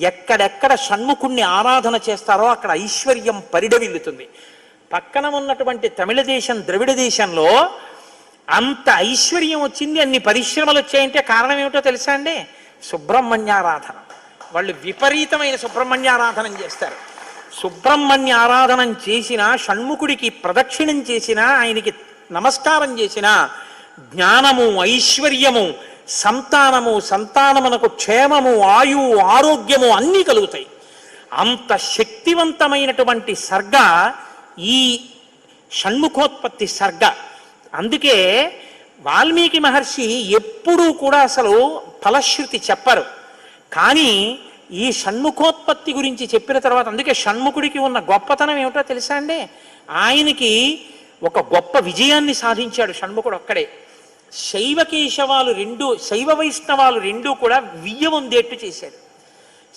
ఎక్కడెక్కడ షణ్ముఖుణ్ణి ఆరాధన చేస్తారో అక్కడ ఐశ్వర్యం పరిడవిల్లుతుంది. పక్కన ఉన్నటువంటి తమిళ దేశం, ద్రవిడ దేశంలో అంత ఐశ్వర్యం వచ్చింది, అన్ని పరిశ్రమలు వచ్చాయంటే కారణం ఏమిటో తెలుసా అండి? సుబ్రహ్మణ్యారాధన. వాళ్ళు విపరీతమైన సుబ్రహ్మణ్యారాధనం చేస్తారు. సుబ్రహ్మణ్య ఆరాధనం చేసినా, షణ్ముఖుడికి ప్రదక్షిణం చేసినా, ఆయనకి నమస్కారం చేసినా జ్ఞానము, ఐశ్వర్యము, సంతానమునకు క్షేమము, ఆయువు, ఆరోగ్యము అన్నీ కలుగుతాయి. అంత శక్తివంతమైనటువంటి సర్గ ఈ షణ్ముఖోత్పత్తి సర్గ. అందుకే వాల్మీకి మహర్షి ఎప్పుడూ కూడా అసలు ఫలశ్రుతి చెప్పరు. కానీ ఈ షణ్ముఖోత్పత్తి గురించి చెప్పిన తర్వాత, అందుకే షణ్ముఖుడికి ఉన్న గొప్పతనం ఏమిటో తెలుసా అండి? ఆయనకి ఒక గొప్ప విజయాన్ని సాధించాడు షణ్ముఖుడు ఒక్కడే. శైవ వైష్ణవాలు రెండూ కూడా వియ్య వందేట్టు చేశాడు.